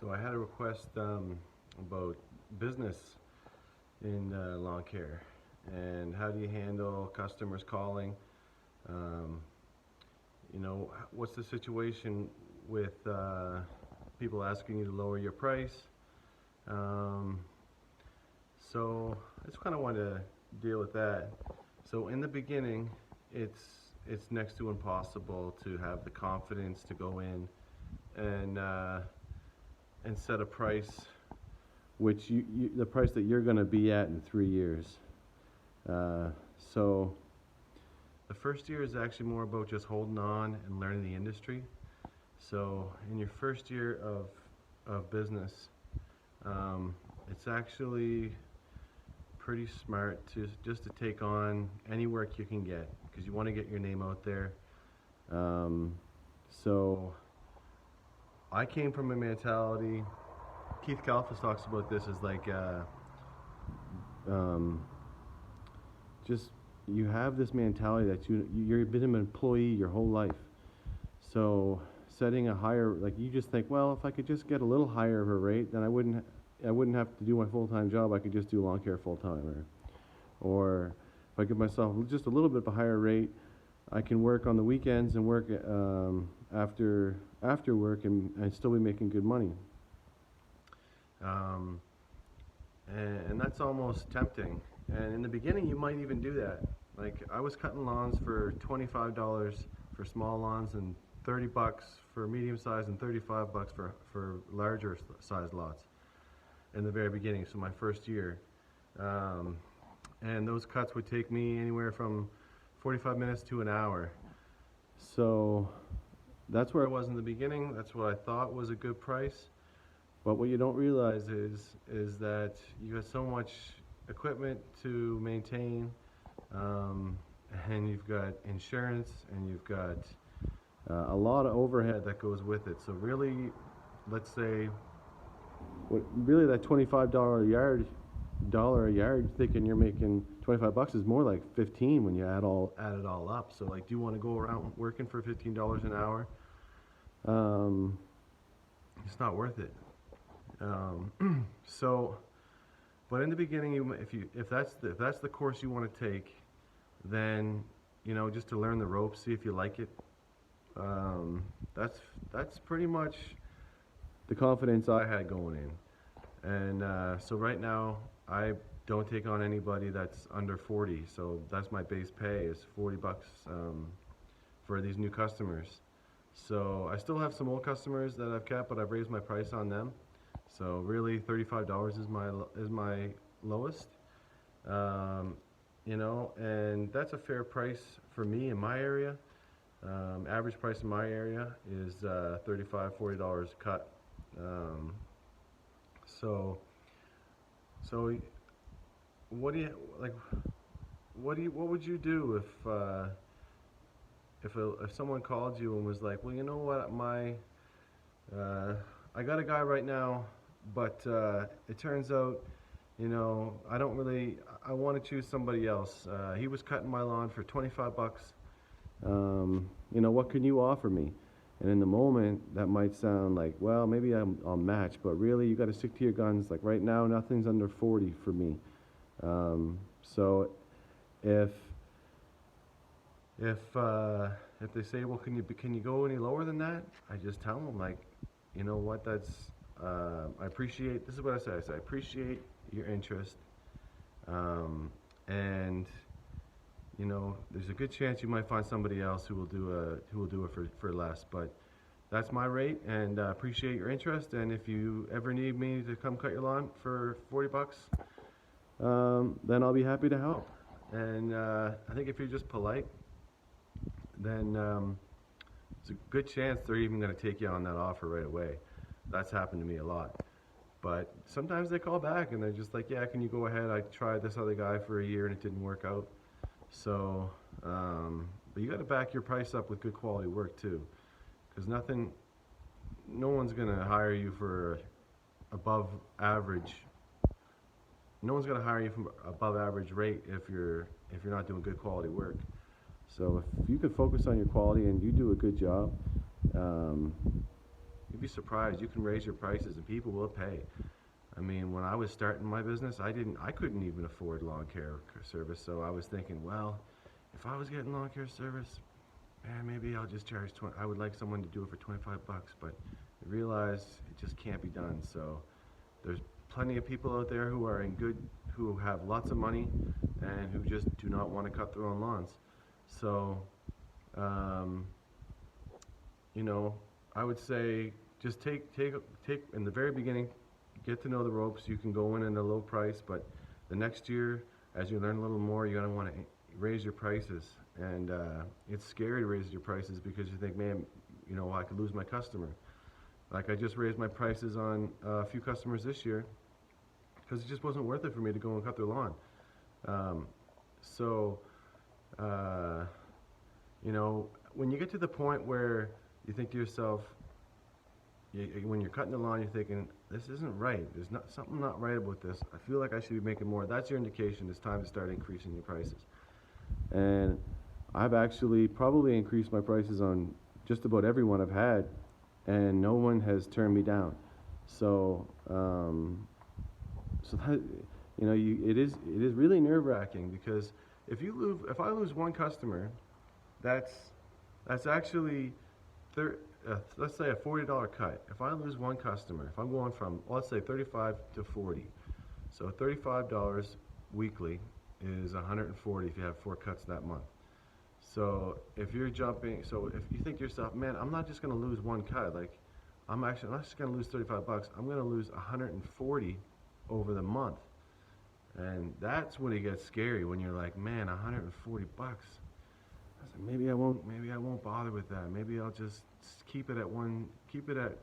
So I had a request about business in lawn care, and how do you handle customers calling? Um, what's the situation with people asking you to lower your price? Um, so I just kind of want to deal with that. So in the beginning, it's it's next to impossible to have the confidence to go in and uh, and set a price which the price that you're going to be at in 3 years. Uh, so the first year is actually more about just holding on and learning the industry. So in your first year of business, it's actually pretty smart to just to take on any work you can get because you want to get your name out there. Um, so I came from a mentality. Keith Kalfas talks about this as like um, just you have this mentality that you've been an employee your whole life. So setting a higher, like you just think, well, if I could just get a little higher of a rate, then I wouldn't have to do my full-time job. I could just do lawn care full-time, or if I give myself just a little bit of a higher rate, I can work on the weekends and work after work and still be making good money. Um, and that's almost tempting. And in the beginning, you might even do that. Like I was cutting lawns for $25 for small lawns and $30 for medium size and $35 for larger sized lots in the very beginning. So my first year, and those cuts would take me anywhere from 45 minutes to an hour. So that's where I was in the beginning. That's what I thought was a good price. But what you don't realize is that you have so much equipment to maintain, and you've got insurance, and you've got a lot of overhead that goes with it. So really, let's say, really that $25 a yard, thinking you're making $25 is more like 15 when you add it all up. So like, do you want to go around working for $15 an hour? It's not worth it. So, but in the beginning, if that's the course you want to take, then just to learn the ropes, see if you like it. That's pretty much the confidence I had going in, and so right now I don't take on anybody that's under 40. So that's my base pay is $40 for these new customers. So I still have some old customers that I've kept, but I've raised my price on them. So really, $35 is my lowest, and that's a fair price for me in my area. Average price in my area is $35, $40 a cut. So what do you like? What would you do if someone called you and was like, well, you know what, I got a guy right now, but it turns out, I want to choose somebody else. He was cutting my lawn for $25. What can you offer me? And in the moment, that might sound like, well, maybe I'll match, but really, you got to stick to your guns. Like right now, nothing's under 40 for me. So if they say, well, can you go any lower than that? I just tell them, like, you know what, I appreciate, this is what I say, I appreciate your interest, and there's a good chance you might find somebody else who will do it for less, but that's my rate, and appreciate your interest, and if you ever need me to come cut your lawn for $40, then I'll be happy to help. And I think if you're just polite, then it's a good chance they're even going to take you on that offer right away. That's happened to me a lot. But sometimes they call back and they're just like, yeah, can you go ahead? I tried this other guy for a year and it didn't work out. So, but you got to back your price up with good quality work too, because no one's going to hire you for above average. No one's going to hire you from above average rate if you're not doing good quality work. So if you can focus on your quality and you do a good job, you'd be surprised. You can raise your prices and people will pay. I mean, when I was starting my business, I couldn't even afford lawn care service. So I was thinking, well, if I was getting lawn care service, man, maybe I'll just charge 20. I would like someone to do it for 25 bucks, but I realized it just can't be done. So there's plenty of people out there who are who have lots of money and who just do not want to cut their own lawns. So, um, you know, I would say just take in the very beginning, get to know the ropes. You can go in at a low price, but the next year, as you learn a little more, you're gonna want to raise your prices. And it's scary to raise your prices because you think, man, you know, I could lose my customer. Like I just raised my prices on a few customers this year because it just wasn't worth it for me to go and cut their lawn. Um, so, you know, when you get to the point where you think to yourself, when you're cutting the lawn, you're thinking, this isn't right. There's something not right about this. I feel like I should be making more. That's your indication. It's time to start increasing your prices. And I've actually probably increased my prices on just about everyone I've had, and no one has turned me down. So, so that, you know, it is really nerve-wracking because if I lose one customer, that's actually let's say a $40 cut. If I lose one customer, if I'm going from, let's say 35 to 40, so $35 weekly is 140 if you have 4 cuts that month. So if you're jumping, so if you think to yourself, man, I'm not just going to lose one cut, like I'm not just going to lose 35 bucks, I'm going to lose 140 over the month. And that's when it gets scary, when you're like, man, 140 bucks. I said, maybe I won't bother with that. Maybe I'll just keep it at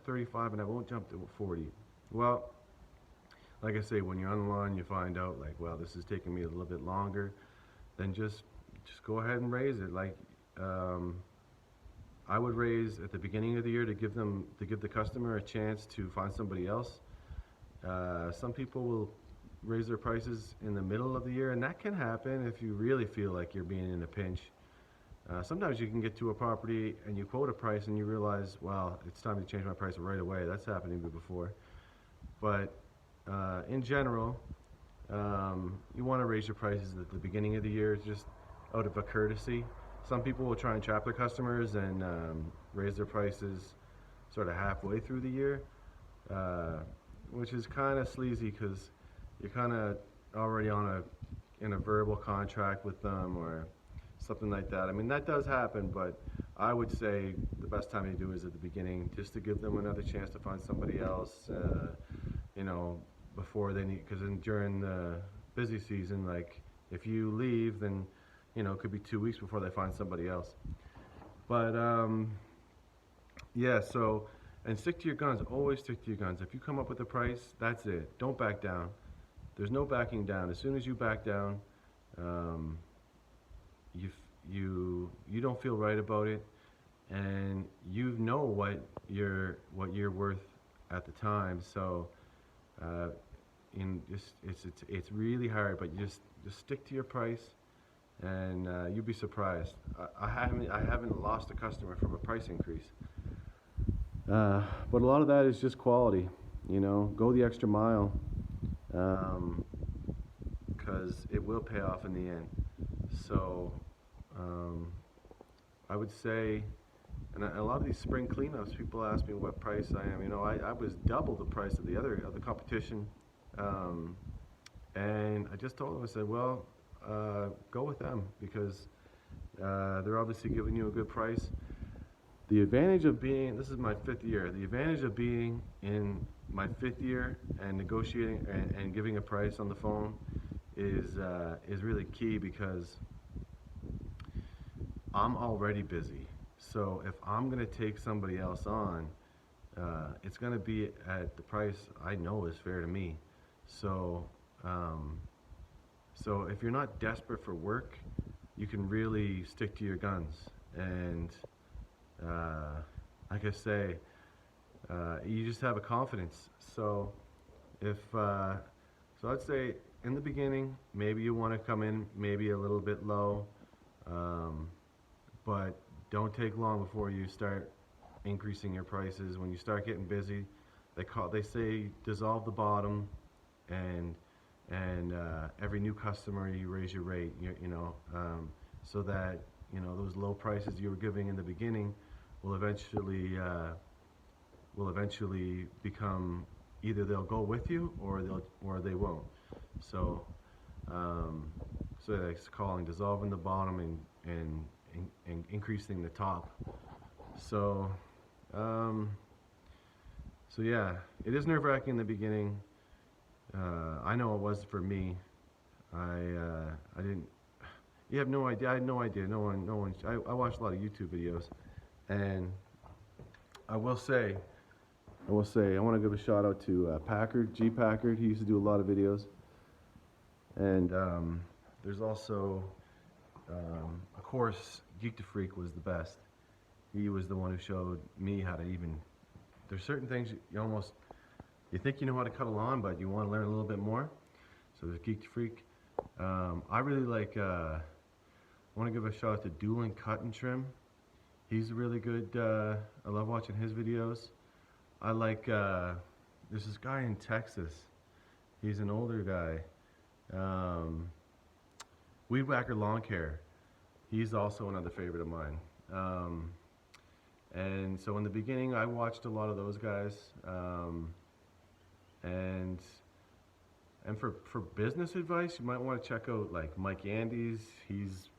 35 and I won't jump to 40. Well, like I say, when you're on the line, you find out like, well, this is taking me a little bit longer. Then just go ahead and raise it. Like, I would raise at the beginning of the year to give the customer a chance to find somebody else. Some people will raise their prices in the middle of the year, and that can happen if you really feel like you're being in a pinch. Sometimes you can get to a property and you quote a price and you realize, well, it's time to change my price right away. That's happened to me before. But in general, you want to raise your prices at the beginning of the year just out of a courtesy. Some people will try and trap their customers and raise their prices sort of halfway through the year, which is kind of sleazy because you're kind of already in a verbal contract with them or something like that. I mean, that does happen, but I would say the best time to do is at the beginning, just to give them another chance to find somebody else, you know, before they need, because during the busy season, like if you leave, then, you know, it could be 2 weeks before they find somebody else. But, yeah, so, and stick to your guns, always stick to your guns. If you come up with a price, that's it. Don't back down. There's no backing down. As soon as you back down, you don't feel right about it, and you know what you're worth at the time. So, it's really hard, but you just stick to your price, and you'll be surprised. I haven't lost a customer from a price increase, but a lot of that is just quality. You know, go the extra mile, because it will pay off in the end. So. I would say, and a lot of these spring cleanups, people ask me what price I am. You know, I was double the price of the competition, and I just told them, I said, well, go with them because they're obviously giving you a good price. The advantage of this is my 5th year. The advantage of being in my 5th year and negotiating and giving a price on the phone is really key because I'm already busy. So if I'm going to take somebody else on, it's going to be at the price I know is fair to me. So, so if you're not desperate for work, you can really stick to your guns. And like I say, you just have a confidence. So so I'd say in the beginning, maybe you want to come in maybe a little bit low. But don't take long before you start increasing your prices. When you start getting busy, they say dissolve the bottom, and every new customer you raise your rate. So that those low prices you were giving in the beginning will eventually become, either they'll go with you or they won't. So so it's calling dissolving the bottom and increasing the top. So so yeah, it is nerve-wracking in the beginning. I know it was for me. I didn't. You have no idea. I had no idea. No one. I watched a lot of YouTube videos, and I will say, I want to give a shout out to Packard, G Packard. He used to do a lot of videos, and there's also, of course, Geek to Freak was the best. He was the one who showed me how to even. There's certain things you think you know how to cut a lawn, but you want to learn a little bit more. So there's Geek to Freak. I really like. I want to give a shout out to Doolin Cut and Trim. He's really good. I love watching his videos. I like. There's this guy in Texas. He's an older guy. Weed Whacker Lawn Care. He's also another favorite of mine. And so in the beginning, I watched a lot of those guys. And for business advice, you might want to check out like Mike Andes. He's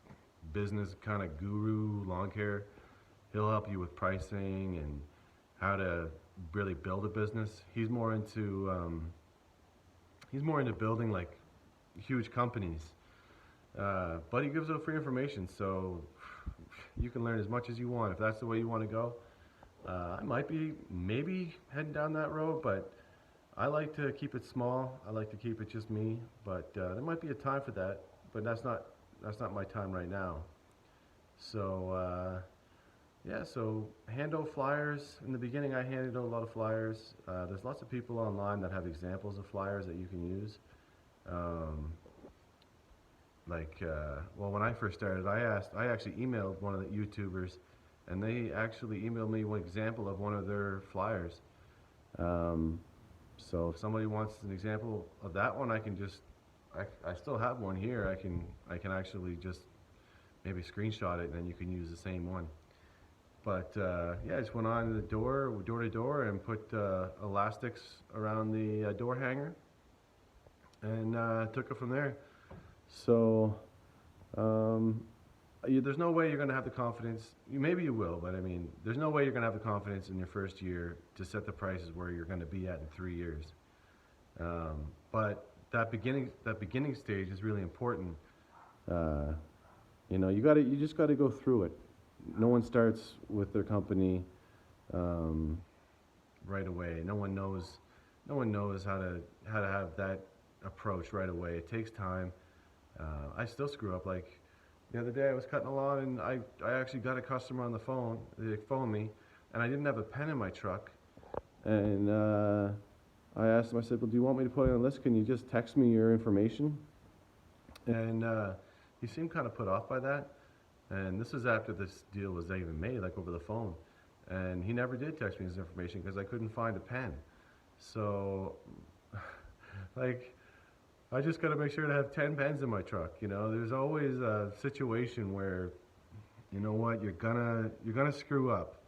business kind of guru, lawn care. He'll help you with pricing and how to really build a business. He's more into building like huge companies. But he gives out free information, so you can learn as much as you want if that's the way you want to go. I might be maybe heading down that road, but I like to keep it small. I like to keep it just me, but there might be a time for that, but that's not my time right now. So yeah, so hand out flyers. In the beginning, I handed out a lot of flyers. There's lots of people online that have examples of flyers that you can use. Well, when I first started, I actually emailed one of the YouTubers, and they actually emailed me one example of one of their flyers. So if somebody wants an example of that one, I still have one here. I can actually just maybe screenshot it, and then you can use the same one. But yeah, I just went on the door to door, and put elastics around the door hanger, and took it from there. So there's no way you're going to have the confidence. Maybe you will, but I mean, there's no way you're going to have the confidence in your first year to set the prices where you're going to be at in 3 years. But that beginning stage is really important. You just got to go through it. No one starts with their company right away. No one knows how to have that approach right away. It takes time. I still screw up. Like the other day, I was cutting a lawn, and I actually got a customer on the phone. They phoned me, and I didn't have a pen in my truck. And I asked him, I said, well, do you want me to put it on a list? Can you just text me your information? And he seemed kind of put off by that. And this is after this deal was even made, like over the phone. And he never did text me his information because I couldn't find a pen. So, like, I just got to make sure to have 10 pens in my truck. There's always a situation where, you know what, you're gonna screw up,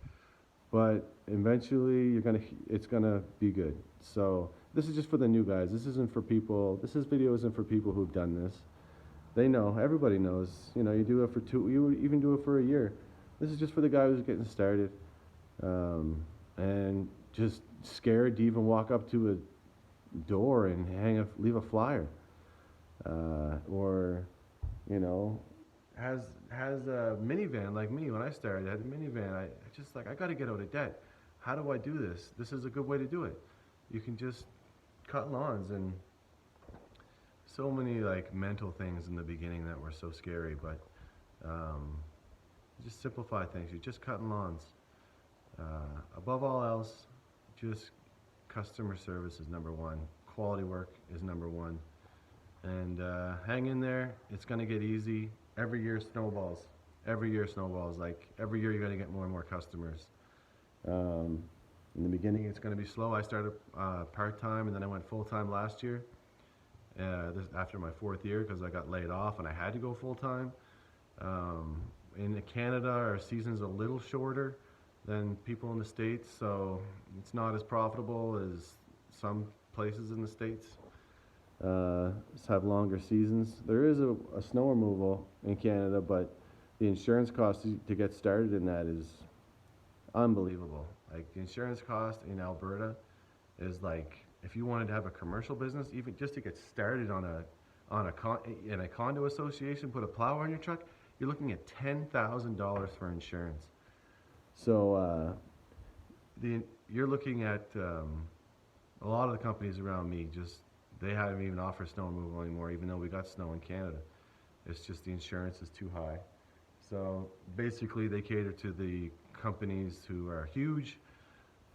but eventually it's gonna be good. So this is just for the new guys. This video isn't for people who've done this. They know, everybody knows. You do it for you even do it for a year. This is just for the guy who's getting started, and just scared to even walk up to a door and leave a flyer, or has a minivan like me. When I started, I had a minivan. I just I got to get out of debt. How do I do this? This is a good way to do it. You can just cut lawns, and so many mental things in the beginning that were so scary, but just simplify things. You're just cutting lawns. Above all else, just customer service is number one. Quality work is number one. And hang in there. It's going to get easy. Every year snowballs. Every year snowballs. Like every year you're going to get more and more customers. In the beginning, it's going to be slow. I started part-time and then I went full-time last year, after my 4th year, because I got laid off and I had to go full-time. In Canada, our season's a little shorter than people in the States, so it's not as profitable as some places in the States. Have longer seasons. There is a snow removal in Canada, but the insurance cost to get started in that is unbelievable. Like, the insurance cost in Alberta is like, if you wanted to have a commercial business, even just to get started in a condo association, put a plow on your truck, you're looking at $10,000 for insurance. So you're looking at a lot of the companies around me, they haven't even offered snow removal anymore, even though we got snow in Canada. It's just the insurance is too high. So basically, they cater to the companies who are huge,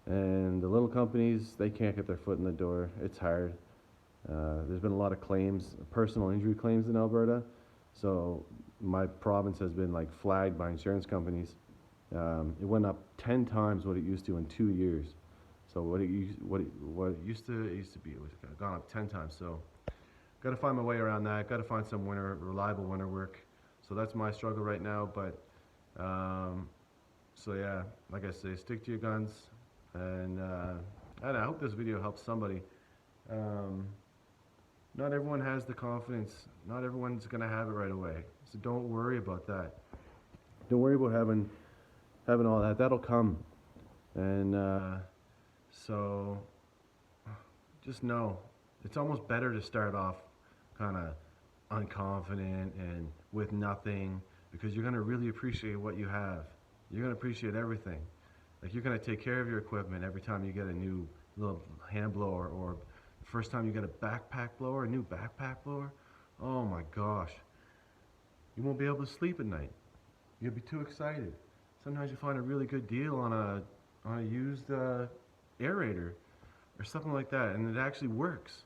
and the little companies, they can't get their foot in the door. It's hard. There's been a lot of claims, personal injury claims in Alberta. So my province has been like flagged by insurance companies. It went up 10 times what it used to in 2 years. So what it used to be, it was gone up 10 times. So got to find my way around that. Got to find some reliable winter work. So that's my struggle right now. But so yeah, like I say, stick to your guns, and I hope this video helps somebody. Not everyone has the confidence. Not everyone's gonna have it right away. So don't worry about that. Don't worry about having all that. That'll come. And so just know it's almost better to start off kind of unconfident and with nothing, because you're gonna really appreciate what you have. You're gonna appreciate everything. Like, you're gonna take care of your equipment every time you get a new little hand blower, or the first time you get a backpack blower, a new backpack blower. Oh my gosh. You won't be able to sleep at night. You'll be too excited. Sometimes you find a really good deal on a used aerator or something like that, and it actually works.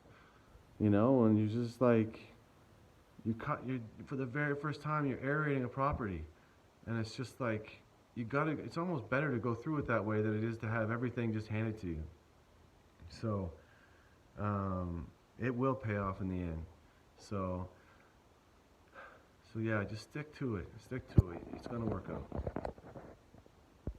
And you're just like, for the very first time, you're aerating a property, and it's just like, it's almost better to go through it that way than it is to have everything just handed to you. So it will pay off in the end. So yeah, just stick to it. It's gonna work out.